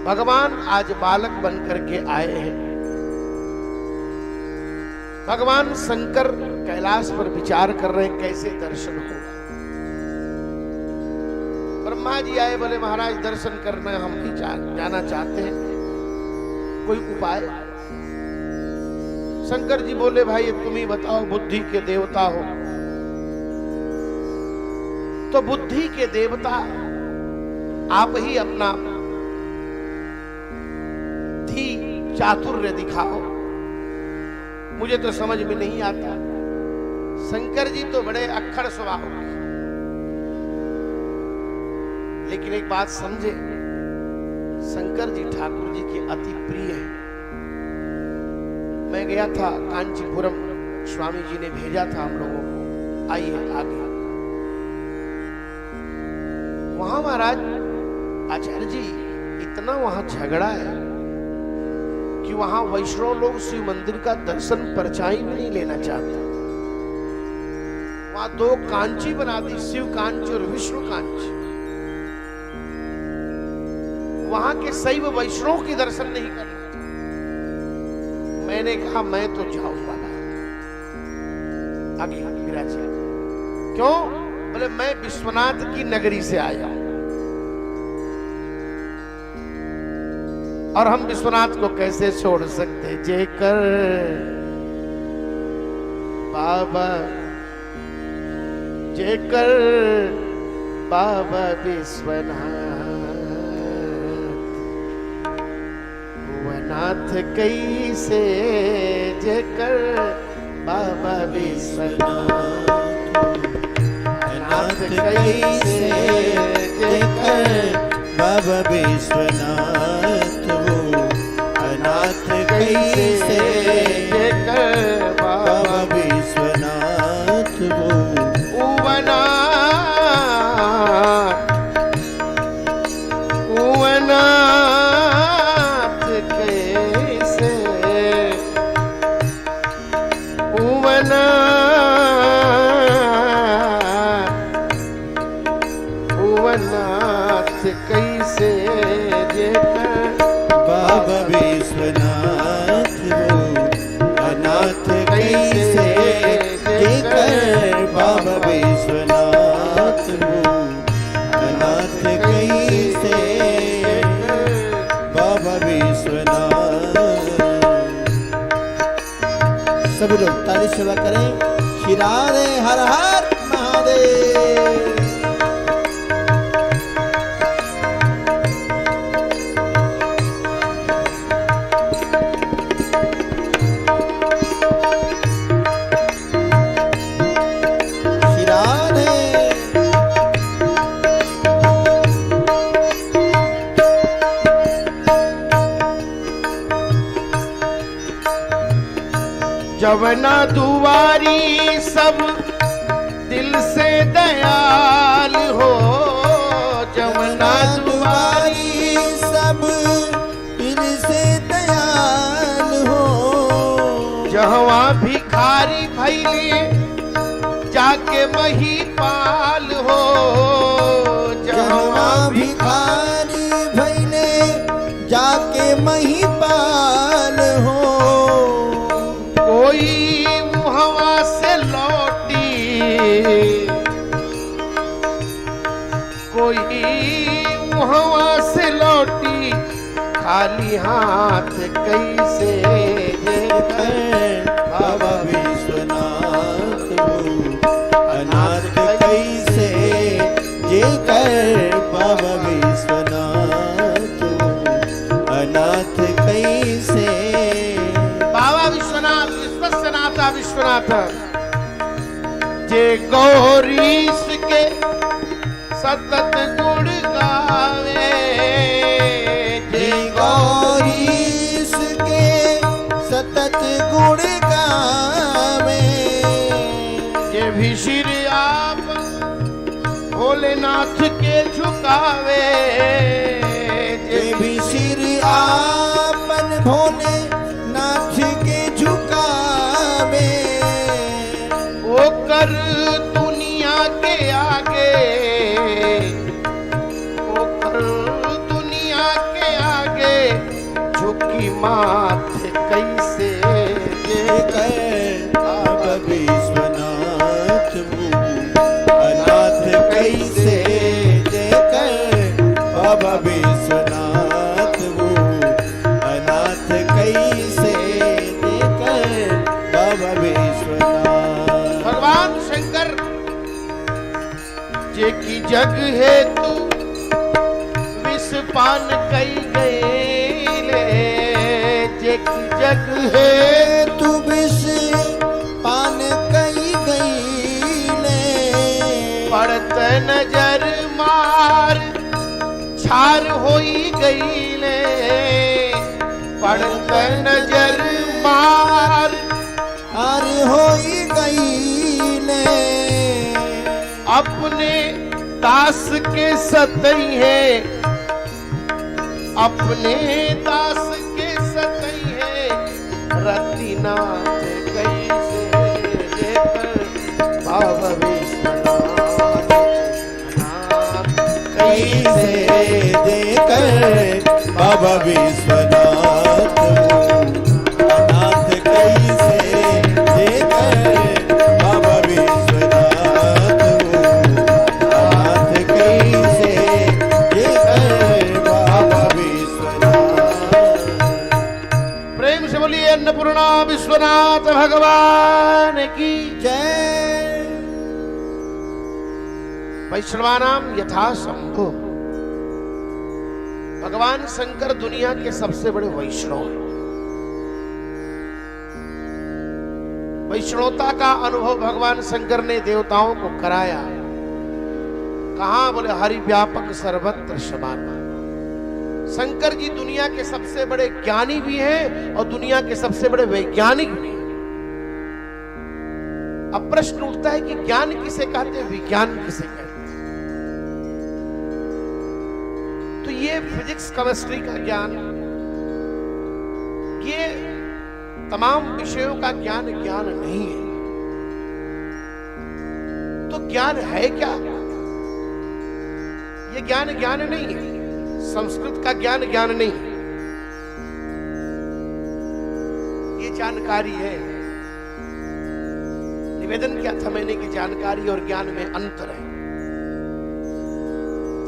भगवान आज बालक बनकर के आए हैं। भगवान शंकर कैलाश पर विचार कर रहे हैं कैसे दर्शन हो। ब्रह्मा जी आए, बोले महाराज दर्शन करना हम भी जाना चाहते हैं, कोई उपाय। शंकर जी बोले भाई तुम ही बताओ, बुद्धि के देवता हो। तो बुद्धि के देवता आप ही अपना धी चातुर्य दिखाओ, मुझे तो समझ में नहीं आता। शंकर जी तो बड़े अक्खड़ स्वभाव के, लेकिन एक बात समझे, शंकर जी ठाकुर जी के अति प्रिय हैं। मैं गया था कांचीपुरम, स्वामी जी ने भेजा था हम लोगों को, आइए आगे। वहां महाराज आचार्य जी इतना वहां झगड़ा है कि वहां वैष्णव लोग शिव मंदिर का दर्शन परछाई भी नहीं लेना चाहते। वहां दो कांची बना दी, शिव कांची और विष्णु कांची। वहां के शैव वैष्णव की दर्शन नहीं करना चाहते। मैंने कहा मैं तो जाऊंगा आगे विराज। क्यों? बोले मैं विश्वनाथ की नगरी से आया हूं और हम विश्वनाथ को कैसे छोड़ सकते। जेकर बाबा, जेकर बाबा विश्वनाथ, वनाथ कैसे, जेकर बाबा विश्वनाथ, अनाथ कैसे, जेकर बाबा विश्वनाथ हो, अनाथ कैसे जेकर बाबा विश्वनाथ हो। उवनाथ कैसे, उवनाथ कैसे जेकर बाबा विश्वनाथ हो, अनाथ कैसे जेकर बाबा विश्वनाथ हो, अनाथ कैसे बाबा विश्वनाथ। सभी लोग ताली सेवा करें। श्री राधे, हर हर महादेव। जवना दुआरी सब दिल से दयाल हो, जवना दुआरी सब दिल से दयाल हो। जहवा भिखारी भैले जाके महिपाल हो, जहवा भिखारी भैले जाके महिपाल हो। कोई मुहवा से लौटी, कोई मुहवा से लौटी खाली हाथ कैसे जेकर बाबा विश्वनाथ हो, अनाथ कैसे जेकर बाबा विश्वनाथ हो, अनाथ कैसे बाबा विश्वनाथ विश्वनाथ विश्वनाथ। जे गौरीश के सतत गुण गावे, जे गौरीश के सतत गुण गावे। जे भी सिर आप भोलेनाथ के झुकावे, जे भी सिर आपन भोलेनाथ के झुकावे। वो कर दुनिया के आगे, वो कर दुनिया के आगे की माथे कैसे बाबा विश्वनाथ अनाथ कैसे देकर बाबा विश्वनाथ अनाथ कैसे देकर बाबा विश्वनाथ। भगवान शंकर जे की जग है तू विष पान कई गए जे की जग है तू विष पान कई गईले पड़त नजर मार छार होई गईले पड़त नजर मार हार होई गईले अपने दास के सतई है अपने दास के सतई है रतिनाथ कैसे देकर बाबा विश्वनाथ अनाथ कैसे देकर बाबा विश्वनाथ अनाथ कैसे देकर बाबा विश्वनाथ अनाथ कैसे देकर बाबा विश्वनाथ। प्रेम से बोलिए अन्नपूर्णा विश्वनाथ भगवान की जय। वैष्णवानाम यथा शंभु। भगवान शंकर दुनिया के सबसे बड़े वैष्णव हैं। वैष्णवता का अनुभव भगवान शंकर ने देवताओं को कराया। कहा बोले हरि व्यापक सर्वत्र समान। शंकर जी दुनिया के सबसे बड़े ज्ञानी भी हैं और दुनिया के सबसे बड़े वैज्ञानिक भी हैं। अब प्रश्न उठता है कि ज्ञान किसे कहते हैं, विज्ञान किसे कहते हैं? तो ये फिजिक्स केमिस्ट्री का ज्ञान, ये तमाम विषयों का ज्ञान ज्ञान नहीं है। तो ज्ञान है क्या? ये ज्ञान ज्ञान नहीं है। संस्कृत का ज्ञान ज्ञान नहीं है, ये जानकारी है। निवेदन किया था मैंने कि जानकारी और ज्ञान में अंतर है।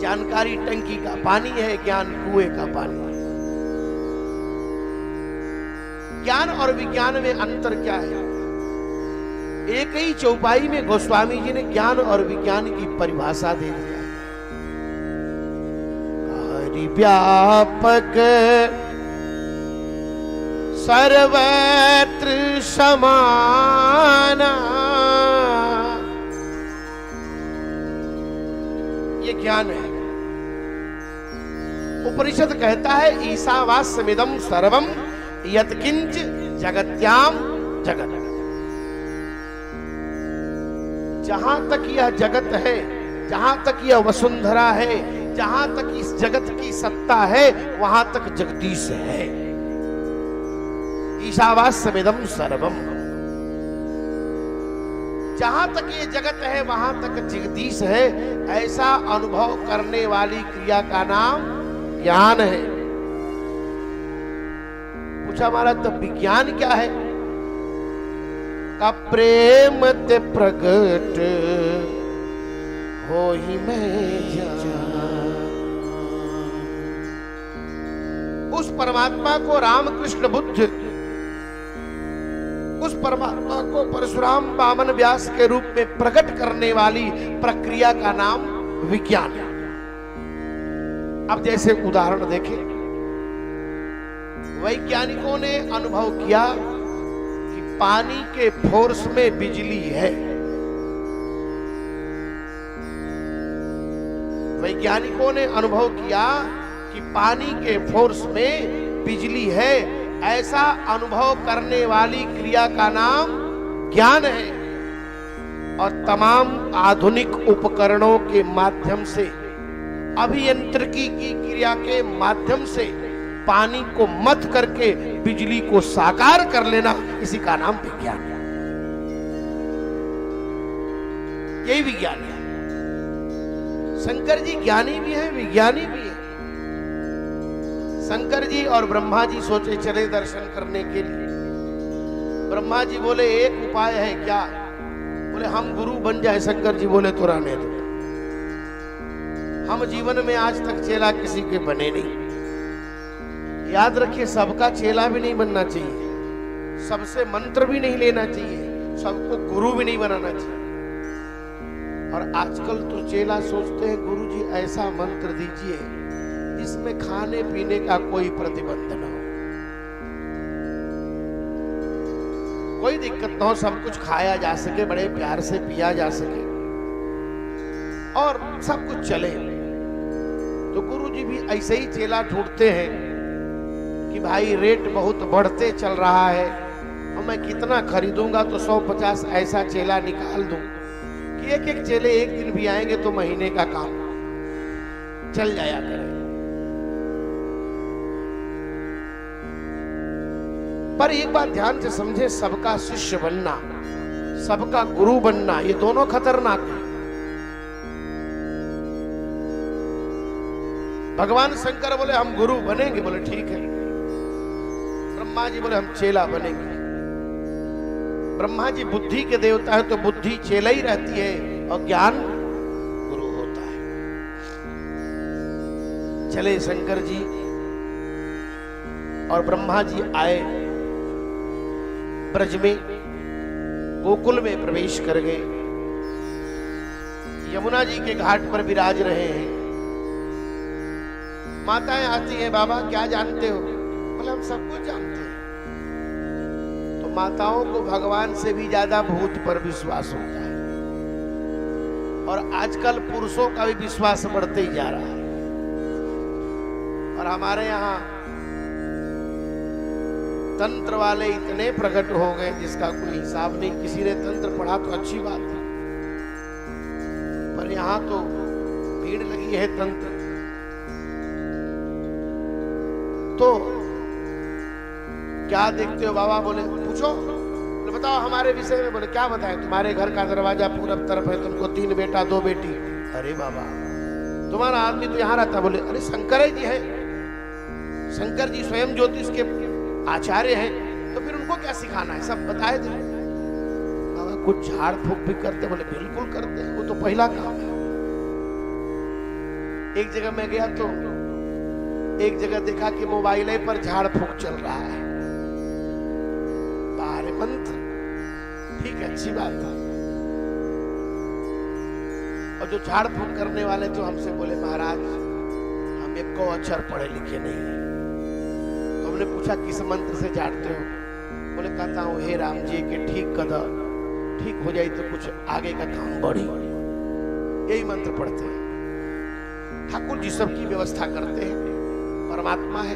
जानकारी टंकी का पानी है, ज्ञान कुएं का पानी है। ज्ञान और विज्ञान में अंतर क्या है? एक ही चौपाई में गोस्वामी जी ने ज्ञान और विज्ञान की परिभाषा दे दिया। हरि व्यापक सर्वत्र समाना, ये ज्ञान है। उपनिषद कहता है ईशावास्यमिदं सर्वम यत्किंच जगत्याम जगत। जहां तक यह जगत है, जहां तक यह वसुंधरा है, जहां तक इस जगत की सत्ता है, वहां तक जगदीश है। ईशावास्यमिदं सर्वम, जहां तक ये जगत है वहां तक जगदीश है। ऐसा अनुभव करने वाली क्रिया का नाम ज्ञान है। पूछा महाराज तो विज्ञान क्या है? का प्रेम ते प्रगट हो ही मैं जान। उस परमात्मा को रामकृष्ण बुद्ध, उस परमात्मा को परशुराम वामन व्यास के रूप में प्रकट करने वाली प्रक्रिया का नाम विज्ञान है। अब जैसे उदाहरण देखें, वैज्ञानिकों ने अनुभव किया कि पानी के फोर्स में बिजली है। वैज्ञानिकों ने अनुभव किया कि पानी के फोर्स में बिजली है। ऐसा अनुभव करने वाली क्रिया का नाम ज्ञान है। और तमाम आधुनिक उपकरणों के माध्यम से, अभियंत्रिकी की क्रिया के माध्यम से पानी को मथ करके बिजली को साकार कर लेना, इसी का नाम विज्ञान है। यही विज्ञान है। शंकर जी ज्ञानी भी हैं, विज्ञानी भी हैं। शंकर जी और ब्रह्मा जी सोचे चले दर्शन करने के लिए। ब्रह्मा जी बोले एक उपाय है क्या? बोले हम गुरु बन जाए। शंकर जी बोले तो रहने दो, हम जीवन में आज तक चेला किसी के बने नहीं। याद रखिए, सबका चेला भी नहीं बनना चाहिए, सबसे मंत्र भी नहीं लेना चाहिए, सबको गुरु भी नहीं बनाना चाहिए। और आजकल तो चेला सोचते हैं गुरु जी ऐसा मंत्र दीजिए जिसमें खाने पीने का कोई प्रतिबंध न हो, कोई दिक्कत न हो, सब कुछ खाया जा सके, बड़े प्यार से पिया जा सके और सब कुछ चले। तो गुरु जी भी ऐसे ही चेला ढूंढते हैं कि भाई रेट बहुत बढ़ते चल रहा है और मैं कितना खरीदूंगा तो 150 ऐसा चेला निकाल दूं कि एक एक चेले एक दिन भी आएंगे तो महीने का काम चल जाया करे। पर एक बात ध्यान से समझे, सबका शिष्य बनना, सबका गुरु बनना, ये दोनों खतरनाक है। भगवान शंकर बोले हम गुरु बनेंगे, बोले ठीक है। ब्रह्मा जी बोले हम चेला बनेंगे। ब्रह्मा जी बुद्धि के देवता है तो बुद्धि चेला ही रहती है और ज्ञान गुरु होता है। चले शंकर जी और ब्रह्मा जी आए, ब्रज में गोकुल में प्रवेश कर गए। यमुना जी के घाट पर विराज रहे हैं। माताएं आती हैं, बाबा क्या जानते हो? बोले हम सब कुछ जानते हैं। तो माताओं को भगवान से भी ज्यादा भूत पर विश्वास होता है और आजकल पुरुषों का भी विश्वास बढ़ते ही जा रहा है। और हमारे यहाँ तंत्र वाले इतने प्रकट हो गए जिसका कोई हिसाब नहीं। किसी ने तंत्र पढ़ा तो अच्छी बात है, पर यहाँ तो भीड़ लगी है तंत्र। तो क्या देखते हो बाबा? बोले पूछो। बोले बताओ हमारे विषय में। बोले क्या बताएं? तुम्हारे घर का दरवाजा पूरब तरफ है, तुमको 3 बेटा 2 बेटी। अरे बाबा, तुम्हारा आदमी तो यहाँ रहता। बोले अरे शंकर जी है, शंकर जी स्वयं ज्योतिष के आचार्य हैं, तो फिर उनको क्या सिखाना है, सब बताए थे। बाबा कुछ झाड़ फूक भी करते? बोले बिल्कुल करते हैं, वो तो पहला काम है। एक जगह मैं गया तो एक जगह देखा कि मोबाइल पर झाड़ फूक चल रहा है, बाहर मंत्र, ठीक है, अच्छी बात है। और जो झाड़ फूक करने वाले तो हमसे बोले महाराज हम एक को अक्षर पढ़े लिखे नहीं है। तो हमने पूछा किस मंत्र से झाड़ते हो? बोले कहता हूँ हे राम जी के ठीक कदम, ठीक हो जाए तो कुछ आगे का काम बढ़े, यही मंत्र पढ़ते हैं। ठाकुर जी सबकी व्यवस्था करते हैं, परमात्मा है।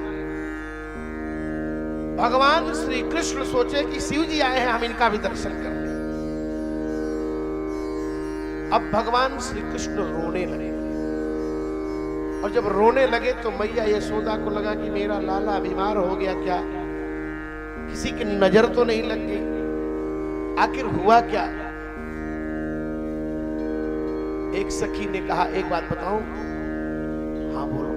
भगवान श्री कृष्ण सोचे कि शिव जी आए हैं, हम इनका भी दर्शन कर लें। अब भगवान श्री कृष्ण रोने लगे और जब रोने लगे तो मैया यशोदा को लगा कि मेरा लाला बीमार हो गया क्या, किसी की नजर तो नहीं लग गई, आखिर हुआ क्या? एक सखी ने कहा एक बात बताऊं? हाँ बोलो।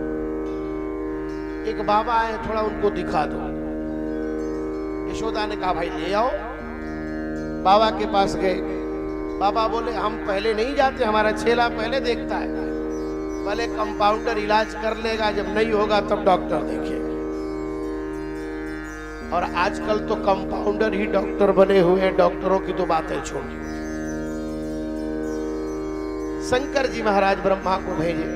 एक बाबा आए, थोड़ा उनको दिखा दो। यशोदा ने कहा भाई ले आओ। बाबा के पास गए। बाबा बोले हम पहले नहीं जाते, हमारा चेला पहले देखता है, पहले कंपाउंडर इलाज कर लेगा, जब नहीं होगा तब डॉक्टर देखेगा। और आजकल तो कंपाउंडर ही डॉक्टर बने हुए हैं, डॉक्टरों की तो बातें छोड़ी। शंकर जी महाराज ब्रह्मा को भेजे।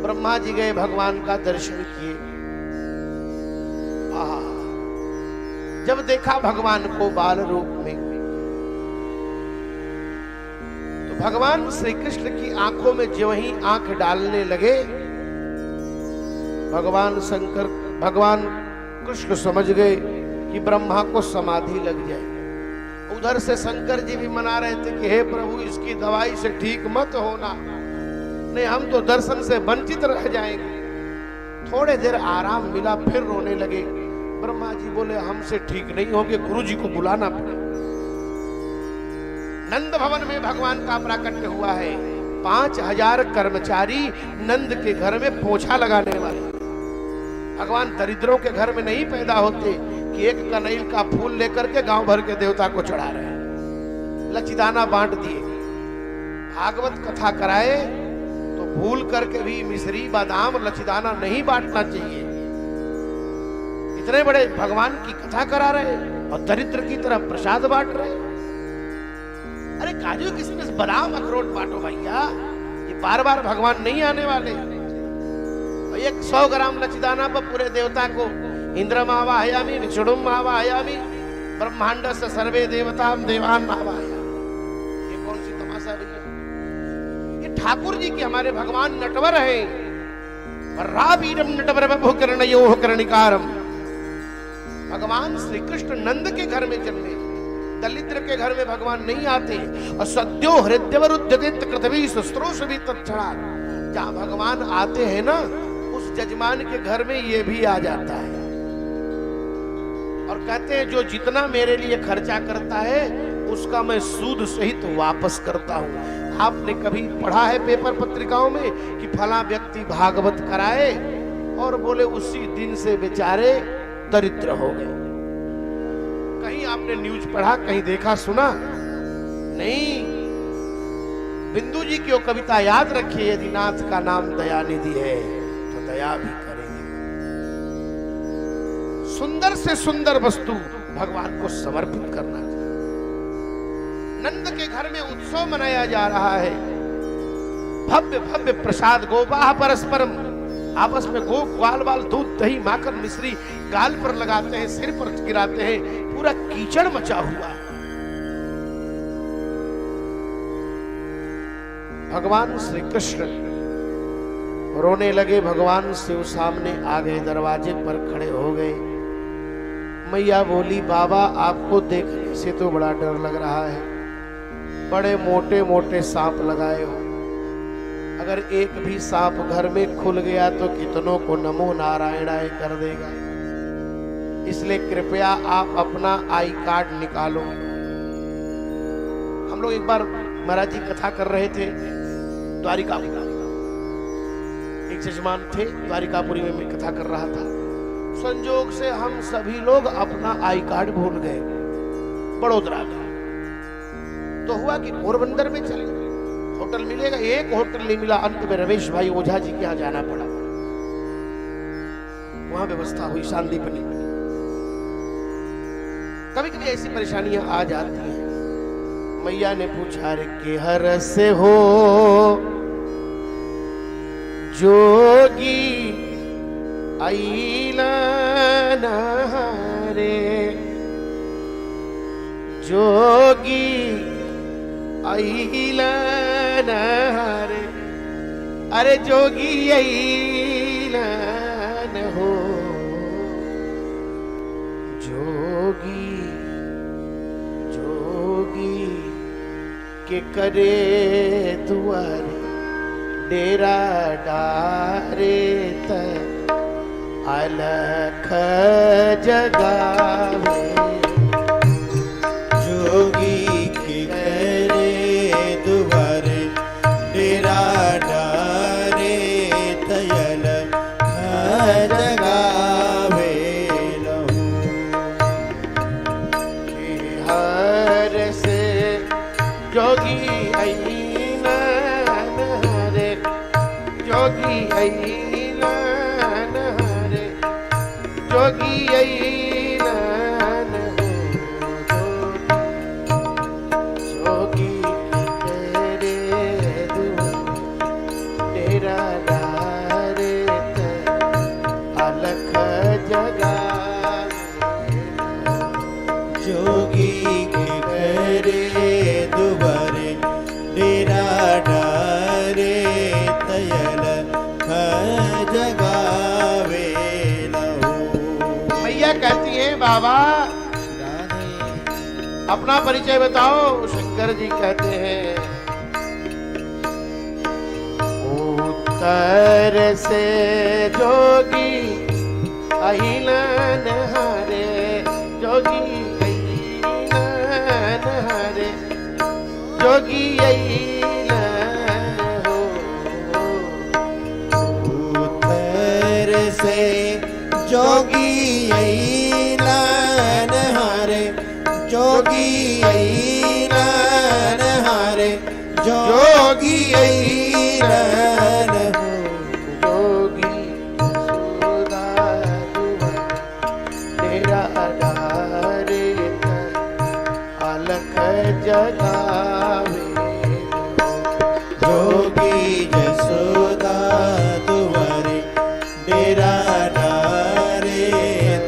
ब्रह्मा जी गए, भगवान का दर्शन किए। जब देखा भगवान को बाल रूप में, तो भगवान श्री कृष्ण की आंखों में जो ही आंख डालने लगे, भगवान कृष्ण समझ गए कि ब्रह्मा को समाधि लग जाए। उधर से शंकर जी भी मना रहे थे कि हे प्रभु इसकी दवाई से ठीक मत होना, नहीं हम तो दर्शन से वंचित रह जाएंगे। थोड़े देर आराम मिला, फिर रोने लगे। ब्रह्मा जी बोले हमसे ठीक नहीं होंगे, गुरु जी को बुलाना पड़े। नंद भवन में भगवान का प्राकट्य हुआ है। 5000 कर्मचारी नंद के घर में पोछा लगाने वाले, भगवान दरिद्रों के घर में नहीं पैदा होते कि एक कनैल का फूल लेकर के गांव भर के देवता को चढ़ा रहे हैं। लचीदाना बांट दिए। भागवत कथा कराए तो भूल करके भी मिश्री बादाम लचीदाना नहीं बांटना चाहिए। इतने बड़े भगवान की कथा करा रहे और दरिद्र की तरह प्रसाद बांट रहे। अरे काजू किशमिश बादाम अखरोट बांटो भैया, ये बार बार भगवान नहीं आने वाले। और 100 ग्राम लचीदाना पर पूरे देवता को इंद्रम आवाहयामि विष्णुम आवाहयामि ब्रह्मांडस्य सर्वे देवताम देवान आवाहयामि। ये कौन सी तमाशा भैया? ये ठाकुर जी के हमारे भगवान नटवर हैं। राबीरम नटवर बभु कर्णयोः कर्णिकारम। भगवान श्री कृष्ण नंद के घर में जन्मे, दलिद्र के घर में भगवान नहीं आते। और सद्यो हृदयवरुद्यदित पृथ्वी शुश्रूष भी तत्क्षणा। जहां भगवान आते हैं ना, उस जजमान के घर में ये भी आ जाता है और कहते हैं जो जितना मेरे लिए खर्चा करता है उसका मैं सूद सहित वापस करता हूं। आपने कभी पढ़ा है पेपर पत्रिकाओं में कि फला व्यक्ति भागवत कराए और बोले उसी दिन से बेचारे दरिद्र हो गए? कहीं आपने न्यूज पढ़ा, कहीं देखा सुना? नहीं। बिंदु जी की वो कविता याद रखिए, यदि नाथ का नाम दयानिधि है तो दया भी करेंगे। सुंदर से सुंदर वस्तु भगवान को समर्पित करना चाहिए। नंद के घर में उत्सव मनाया जा रहा है। भव्य भव्य प्रसाद, गोपाह परस्परम, आपस में गो ग्वाल वाल दूध दही माखन मिश्री गाल पर लगाते हैं, सिर पर गिराते हैं। पूरा कीचड़ मचा हुआ। भगवान श्री कृष्ण रोने लगे। भगवान शिव सामने आ गए, दरवाजे पर खड़े हो गए। मैया बोली, बाबा आपको देखने से तो बड़ा डर लग रहा है। बड़े मोटे मोटे सांप लगाए हो। अगर एक भी सांप घर में खुल गया तो कितनों को नमो नारायणाय कर देगा। इसलिए कृपया आप अपना आई कार्ड निकालो। हम लोग एक बार महाराज जी कथा कर रहे थे द्वारिकापुरी। एक जजमान थे द्वारिकापुरी में, मैं कथा कर रहा था। संजोग से हम सभी लोग अपना आई कार्ड भूल गए बड़ोदरा का। तो हुआ कि पोरबंदर में चले, होटल मिलेगा, एक होटल नहीं मिला। अंत में रमेश भाई ओझा जी के यहाँ जाना पड़ा। वहां व्यवस्था हुई, शांतिपनी। कभी कभी ऐसी परेशानियां आ जाती हैं। मैया ने पूछा, रे के हर से हो जोगी आईला नहारे, जोगी आईला नहारे। अरे जोगी आईला न हो, जोगी जोगी के करे दुआरे डेरा डारे त अलख जगावे। जोगी के करे दुआरे डेरा डारे तयल जगावे लहू। हर से जोगी आईना नहरे, जोगी आईना नहरे, जोगी आईना नहो, जोगी तेरे तेरा डारे अलख जगा। जोगी के करे दुबारे डेरा डारे तयल जगावे लहू। मैया कहती है, बाबा अपना परिचय बताओ। शंकर जी कहते हैं, उत्तर से जोगी अहिला नहारे, जोगी अहिला नहारे, जोगी अहिला हो। उत्तर से जोगी ऐलान हारे जोगी ऐलान हारे जोगी ऐलान जोगी सुधा तेरा अडारे अलख जगावे जोगी जसोदा दुआरे डेरा डारे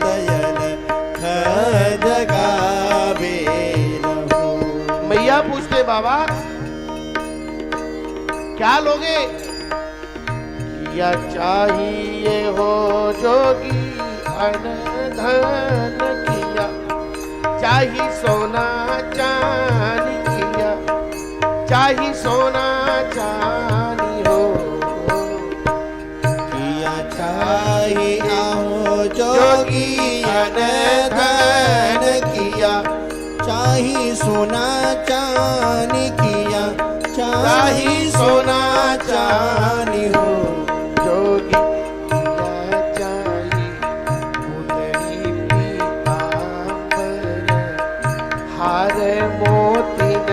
तयल जगावे रहो। मैया पूछते बाबा क्या लोगे? किया चाहिए हो जोगी अन धन किया, चाहिए सोना चांदी किया, चाहिए सोना चांदी हो। किया चाहिए हो जोगी अन धन किया, चाहिए सोना चांदी किया, चाहिए सोना चांदी हो। जोगी किया चाहिए उदरी पीतांबर, हार मोती न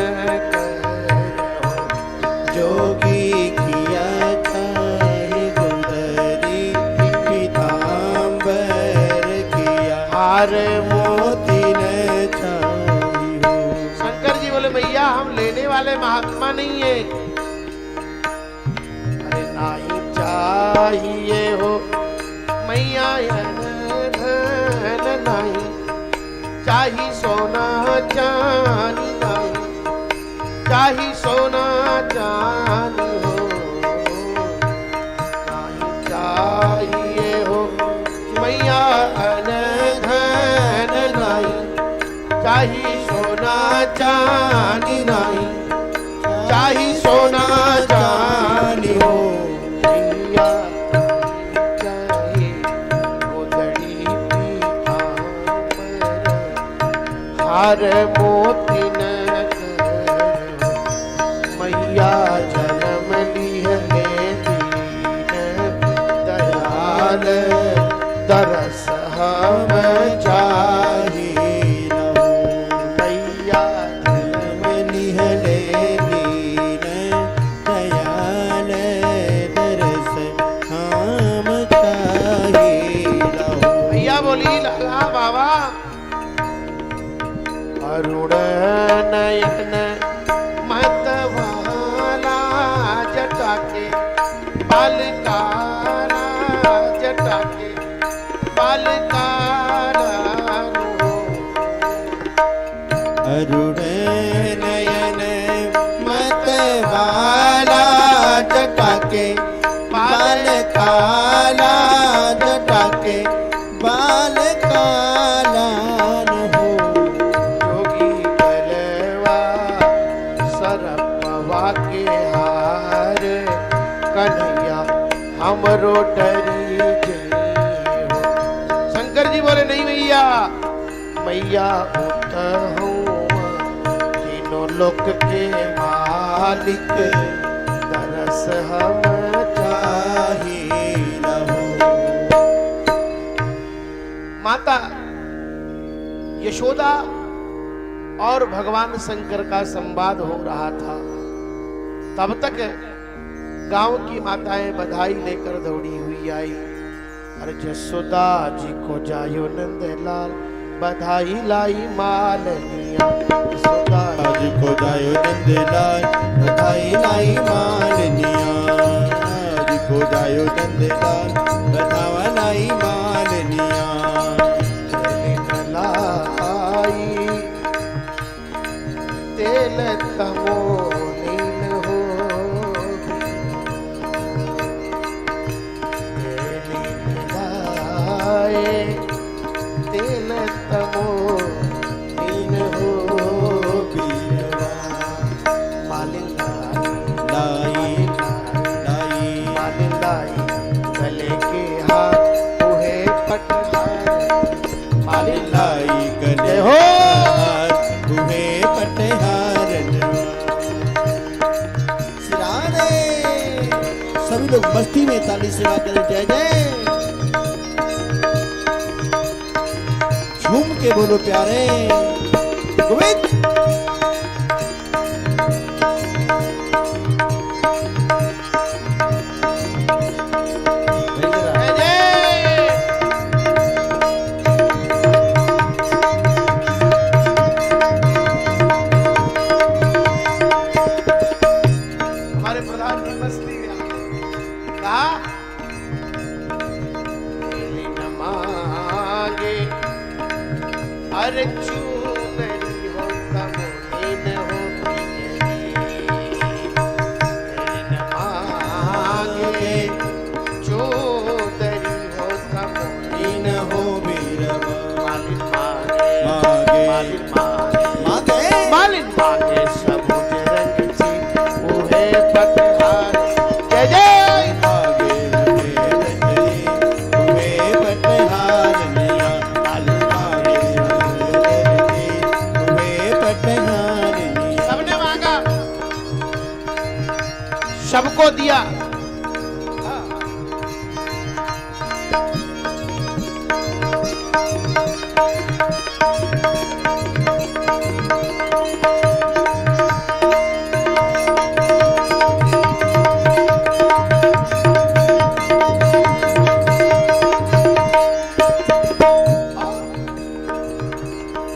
करो। जोगी किया चाहिए गुंदरी पीतांबर किया, हार मोती न चाहिए। शंकर जी बोले भैया हम लेने वाले महात्मा नहीं है। अरे नहीं चाहिए हो मैया धन नहीं, चाहिए सोना चांदी नहीं, चाहिए सोना चांदी हो। नहीं चाहिए हो मैया धन नहीं, चाहिए सोना चांदी नहीं, चाहिए सोना चांदी हो। मैया चाहिए उदड़ी पीतांबर, हार मोती न करो। मैया जन्म लिहले दीन दयाल, दरस हम चाहिए रहो। मैया जन्म लिहले दीन दयाल, दरस हम चाहिए रहो। भैया बोली लाला बाबा अरुण नयन मतवाला जटा के बाल काला, जटा के बाल काला रो। अरुण नयन मत वाला जटा के बाल काला, जटा के बाल काला न हो। जोगी गलवा सरपवा के हार, कन्हैया हमरो डरी जई हो। शंकर जी बोले नहीं भैया, मैया उत हूँ तीनों लोक के मालिक, दरस हम चाहिए रहो। माता यशोदा और भगवान शंकर का संवाद हो रहा था। तब तक गांव की माताएं बधाई लेकर दौड़ी हुई आई। अरे जसोदा जी को जायो नंदलाल, बधाई लाई मालनिया। जसोदा आज को जायो नंदलाल, बधाई लाई मालनिया। आज को जायो नंदलाल, बधावा लाई मालनिया। लाई तेल तमोलीन होगी, लाए तेल तमोलीन होगी। मालिन लाई लाई मालिन लाई गले के हाथ उहे पटहार। मालिन लाई गले हो तुम्हें पटहारन। सिराने सभी लोग मस्ती में ताली सेवा करें। जय जय। के बोलो प्यारे गोविंद। अरे चूनरी हो तमोहीन हो मांगे चूनरी हो तमोहीन हो मालिन मांगे सबुज रंग ची उहे पतहार जय जय सबको दिया।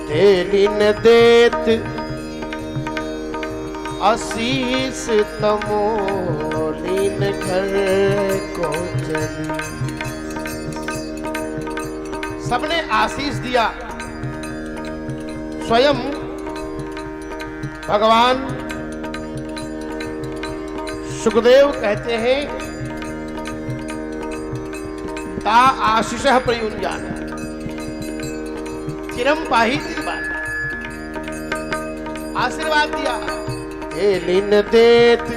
तेरी न देत आशीष तमोलीन घर को चली। सबने आशीष दिया। स्वयं भगवान सुखदेव कहते हैं ता आशीष प्रयुंजान चिरम पाही आशीर्वाद दिया। लीन देत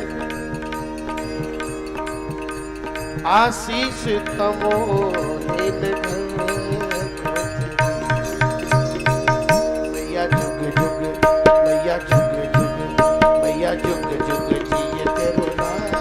आशीष तमोहीन मैया जुग जुग मैया जुग जुग मैया जुग जुग जिये तेरो नाम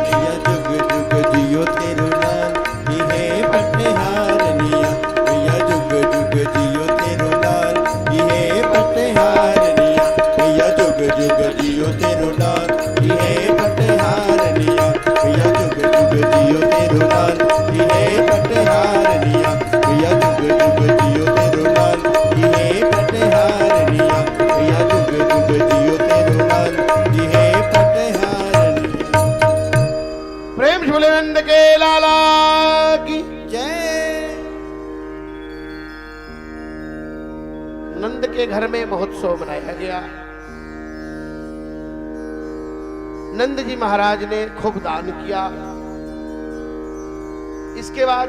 मैया जुग जुग जियो तेरो नाम ये पटहारनिया। मैया जुग जुग जियो तेरो लाल ये पटहारनिया। मैया जुग जुग जियो तेरो लाल ये पटहारनिया। मैया जुग जुग जियो तेरो लाल ये पटहारनिया। मैया जुग जुग जियो तेरो लाल ये पटहारनिया। मैया जुग जुग जियो तेरो लाल ये पटहारनिया। प्रेम झूलेनंद के लाला की जय। नंद के घर में महोत्सव मनाया गया। नंद जी महाराज ने खूब दान किया। इसके बाद